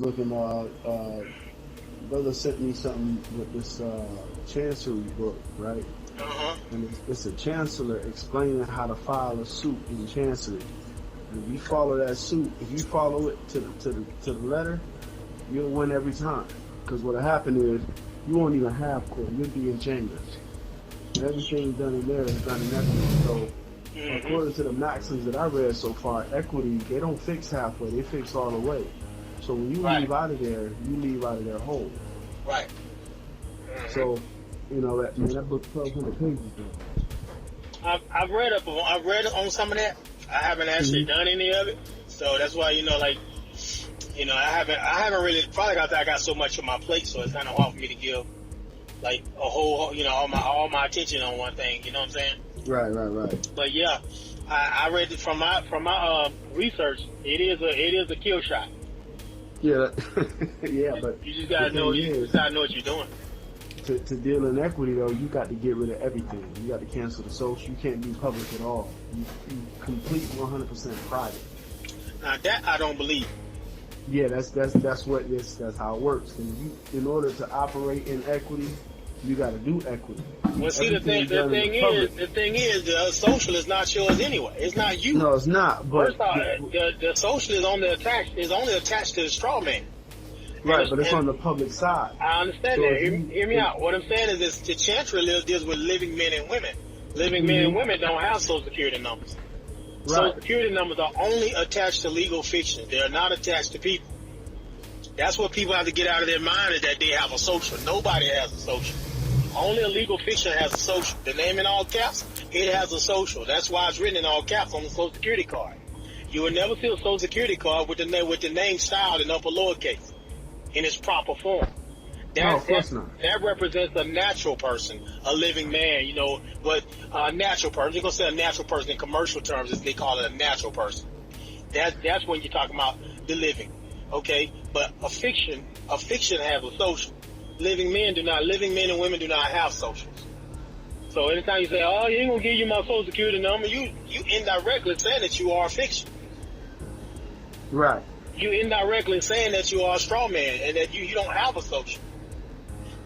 looking. Brother sent me something with this chancery book, right? Uh-huh. And it's a chancellor explaining how to file a suit in chancery. And if you follow that suit, if you follow it to the letter, you'll win every time. Because what'll happen is you won't even have court. You'll be in chambers. And everything done in there is done in equity. So according to the maxims that I read so far, equity, they don't fix halfway, they fix all the way. So when you leave out of there, you leave out of there whole. Right. So, that book's 1,200 pages though. I've read on some of that. I haven't actually done any of it. So that's why, I haven't really, probably because I got so much on my plate, so it's kind of hard for me to give like a whole, all my attention on one thing, you know what I'm saying? Right. But yeah, I read it from my research. It is a kill shot. Yeah, yeah, but you just gotta know what you're doing. To deal in equity though, you got to get rid of everything. You got to cancel the social. You can't be public at all. You complete 100% private. Now that I don't believe. Yeah, that's how it works. And in order to operate in equity, you got to do equity. Well, see, the thing is, the social is not yours anyway. It's not you. No, it's not. But first off, the social is only attached to the straw man. Right, but it's on the public side. I understand that. Hear me out. What I'm saying is the chancery deals with living men and women. Living men and women don't have Social Security numbers. Right. Social Security numbers are only attached to legal fiction. They are not attached to people. That's what people have to get out of their mind, is that they have a social. Nobody has a social. Only a legal fiction has a social. The name in all caps, it has a social. That's why it's written in all caps on the Social Security card. You will never see a Social Security card with the name styled in upper lowercase in its proper form. That represents a natural person, a living man, but a natural person. You're going to say a natural person in commercial terms, as they call it, a natural person. That's when you're talking about the living, okay? But a fiction has a social. Living men and women do not have socials. So anytime you say, oh, you ain't going to give you my Social Security number, you indirectly saying that you are a fiction. Right. You indirectly saying that you are a straw man and that you don't have a social.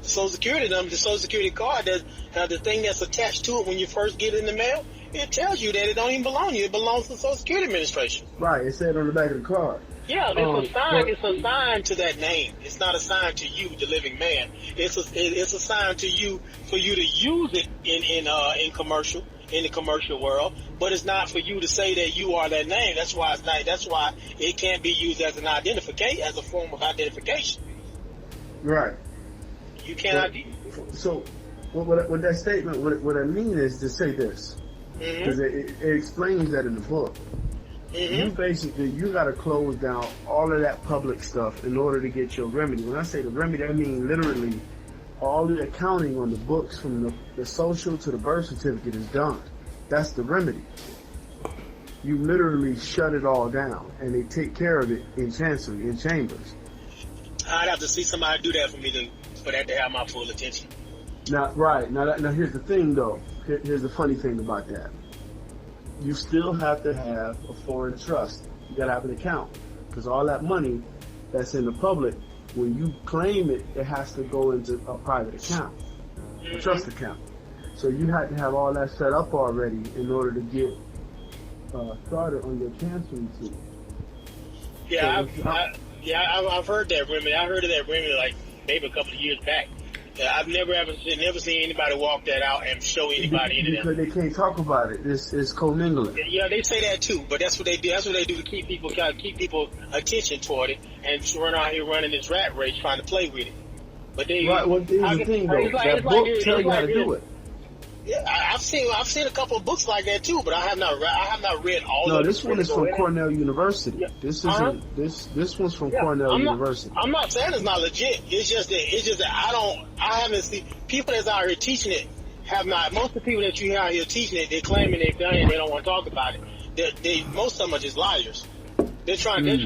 The Social Security number, the Social Security card, the thing that's attached to it when you first get it in the mail, it tells you that it don't even belong to you. It belongs to the Social Security Administration. Right. It said on the back of the card. Yeah, it's assigned to that name. It's not assigned to you, the living man. It's assigned to you for you to use it in the commercial world, but it's not for you to say that you are that name. That's why it can't be used as as a form of identification. Right. You cannot. So, what that statement, what I mean is to say this, because it explains that in the book. You got to close down all of that public stuff in order to get your remedy. When I say the remedy, I mean literally all the accounting on the books from the social to the birth certificate is done. That's the remedy. You literally shut it all down, and they take care of it in chancery, in chambers. I'd have to see somebody do that for that to have my full attention. Now here's the thing, though. Here's the funny thing about that. You still have to have a foreign trust. You got to have an account, because all that money that's in the public, when you claim it, it has to go into a private account, a trust account. So you had to have all that set up already in order to get started on your chancery suit. Yeah, I've heard that remedy. I heard of that remedy like maybe a couple of years back. I've never seen anybody walk that out and show anybody into because they can't talk about it. It's commingling. Yeah, they say that too, but that's what they do. That's what they do to keep people attention toward it and run out here running this rat race trying to play with it. But they right. Well, here's the thing though. That book tells you how to do it. Yeah, I've seen a couple of books like that too, but I have not read all. No, of this one is from Cornell University. Yeah. This one's from Cornell University. I'm not saying it's not legit. It's just that I haven't seen people that's out here teaching it have not. Most of the people that you hear out here teaching it, they're claiming they've done it. They don't want to talk about it. Most of them are just liars. They're trying to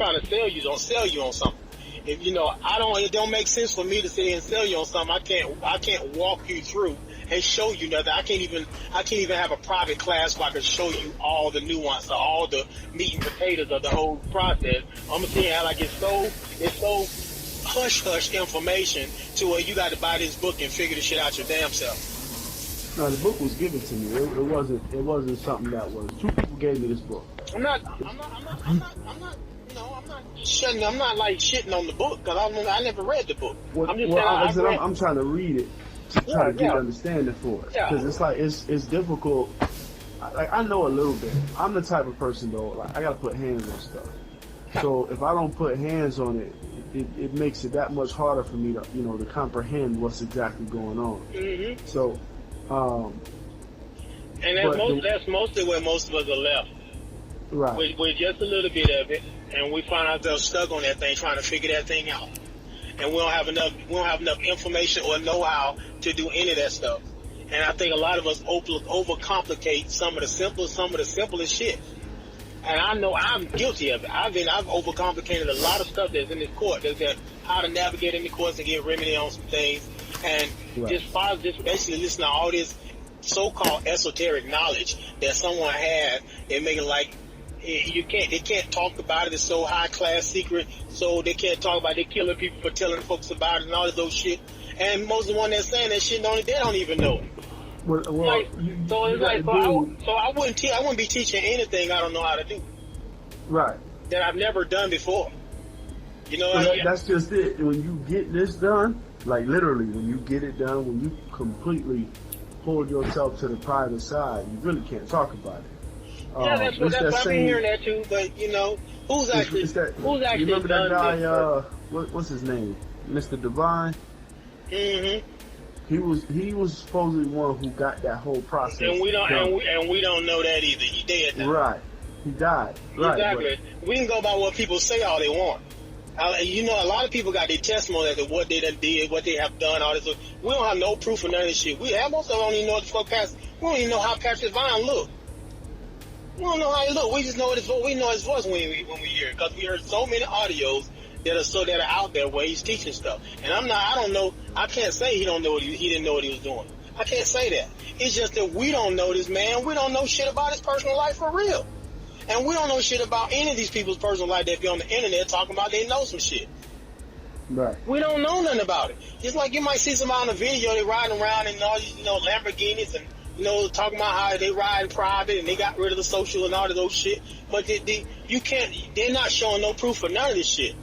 sell you on something. If it don't make sense for me to sit here and sell you on something. I can't walk you through and show you nothing. I can't even have a private class where I can show you all the nuance or all the meat and potatoes of the whole process. I'm gonna see how like it's so hush information to where you got to buy this book and figure this shit out your damn self. No, the book was given to me. It wasn't something that was. Two people gave me this book. I'm not like shitting on the book because I never read the book. I'm just saying I'm trying to read it to try to get understanding for it because it's like it's difficult. Like I know a little bit. I'm the type of person though. Like I gotta put hands on stuff. So if I don't put hands on it, it makes it that much harder for me to to comprehend what's exactly going on. Mm-hmm. So. And that's mostly where most of us are left. Right. With just a little bit of it, and we find ourselves stuck on that thing, trying to figure that thing out. And we don't have enough information or know-how to do any of that stuff. And I think a lot of us overcomplicate some of the simplest shit. And I know I'm guilty of it. I've overcomplicated a lot of stuff that's in this court. That's how to navigate in the courts and get remedy on some things. And just basically listen to all this so-called esoteric knowledge that someone had and make it like they can't talk about it. It's so high-class secret, so they can't talk about it. They're killing people for telling folks about it and all of those shit. And most of the one that's saying that shit, they don't even know it. I wouldn't be teaching anything I don't know how to do. Right. That I've never done before. That's just it. When you get this done, like literally, when you get it done, when you completely pull yourself to the private side, you really can't talk about it. That's what I've been hearing that too. But who's actually you remember that guy? What's his name? Mr. Divine. Mm-hmm. He was supposedly one who got that whole process. And we don't know that either. He dead now. Right. He died. Right. Exactly. We can go by what people say all they want. A lot of people got their testimony as to what they done did, what they have done, all this. We don't have no proof of none of this shit. Most of them don't even know what the fuck we don't even know how Patrick Vine look. We don't know how he look. We just know his voice. We know his voice when we hear it because we heard so many audios that are out there where he's teaching stuff. And I don't know. I can't say he didn't know what he was doing. I can't say that. It's just that we don't know this man. We don't know shit about his personal life for real. And we don't know shit about any of these people's personal life that be on the internet talking about they know some shit. Right. We don't know nothing about it. Just like you might see somebody on a video, they riding around in all these, Lamborghinis and, talking about how they ride private and they got rid of the social and all of those shit. But they're not showing no proof of none of this shit.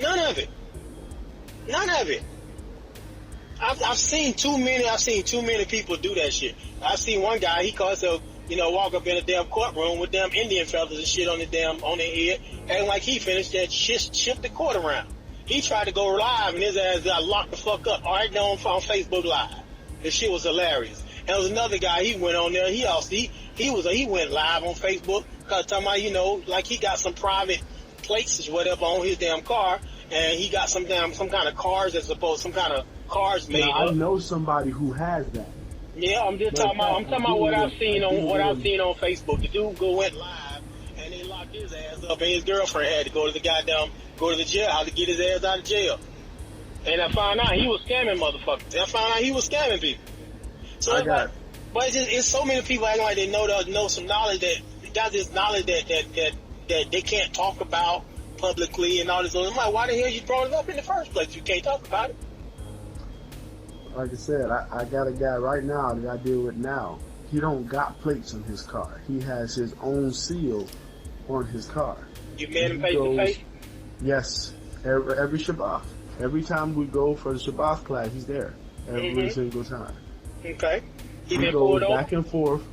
None of it. None of it. I've seen too many people do that shit. I've seen one guy, he called himself, walk up in a damn courtroom with damn Indian feathers and shit on their head, acting like he finished that shift the court around. He tried to go live and his ass got locked the fuck up right now on Facebook Live. The shit was hilarious. And there was another guy, he went on there, he went live on Facebook, talking about, like he got some private plates or whatever on his damn car, and he got some kind of cars some kind of cars made up. I know somebody who has that. Yeah, I'm talking about what I've seen on Facebook. The dude went live and they locked his ass up, and his girlfriend had to go to the jail to get his ass out of jail. And I found out he was scamming motherfuckers. I found out he was scamming people. So but it's so many people acting like they know some knowledge that got this knowledge that they can't talk about publicly and all this. I'm like, why the hell you brought it up in the first place? You can't talk about it. Like I said, I got a guy right now that I deal with now. He don't got plates on his car. He has his own seal on his car. You met him face to face? Yes. Every Shabbat. Every time we go for the Shabbat class, he's there. Every single time. Okay. He been pulled over? Back and forth.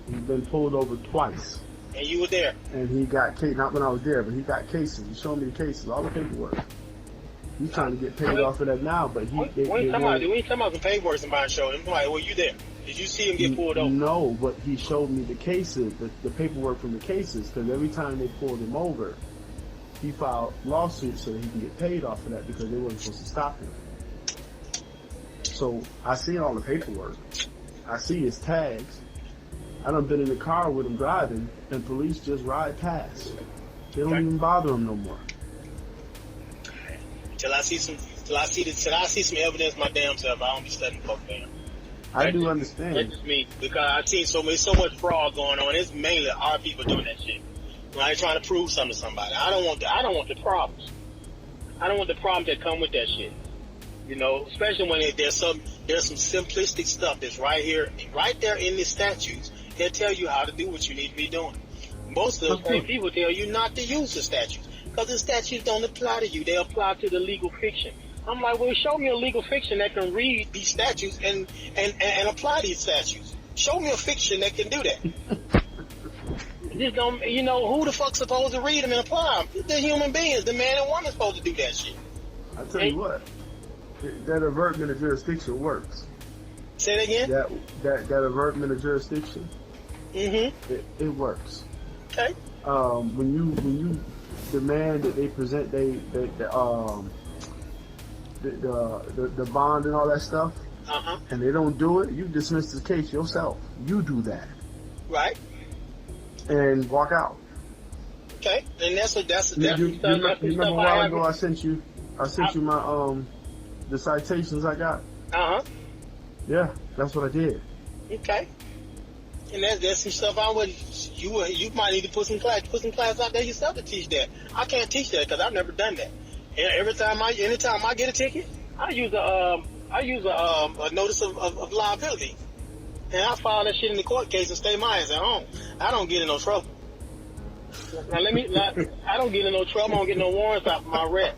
He's been pulled over twice. And you were there? And he got case. Not when I was there, but he got cases. He showed me the cases, all the paperwork. He's trying to get paid off of that now, but we ain't talking about the paperwork somebody showed him. Like, were you there? Did you see him get pulled over? No, but he showed me the cases, the paperwork from the cases, because every time they pulled him over, he filed lawsuits so that he can get paid off of that because they wasn't supposed to stop him. So I see all the paperwork. I see his tags. I done been in the car with him driving, and police just ride past. They don't even bother him no more. Till I see some evidence my damn self, I don't be studying folk, man. I do understand. That's just me, because I've seen so much fraud going on. It's mainly our people doing that shit. When I trying to prove something to somebody, I don't want the problems. I don't want the problems that come with that shit. You know, especially when there's some simplistic stuff that's right there in the statutes. They'll tell you how to do what you need to be doing. Most of the same people tell you not to use the statutes because the statutes don't apply to you. They apply to the legal fiction. I'm like, well, show me a legal fiction that can read these statutes and apply these statutes. Show me a fiction that can do that. Just don't, you know, who the fuck's supposed to read them and apply them? The human beings, the man and woman supposed to do that shit. I tell you what, that avertment of jurisdiction works. Say it again. That avertment of jurisdiction. Mm-hmm. It works. Okay. When you demand that they present the bond and all that stuff, and they don't do it, you dismiss the case yourself. You do that. Right. And walk out. Okay. And that's you remember a while ago I sent you my the citations I got. Yeah, that's what I did. Okay. And that's some stuff you might need to put some class out there yourself to teach that. I can't teach that because I've never done that. And anytime I get a ticket, I use a notice of liability, and I file that shit in the court case and stay my ass at home. I don't get in no trouble. Now I don't get in no trouble. I don't get no warrants out for my rep.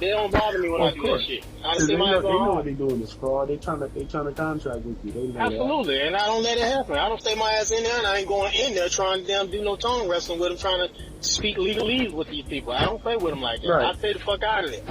They don't bother me when I do that shit. They know what they're doing is fraud. They trying to contract with you. They know absolutely, that. And I don't let it happen. I don't stay my ass in there, and I ain't going in there trying to do no tongue wrestling with them, trying to speak legalese with these people. I don't play with them like that. Right. I stay the fuck out of there.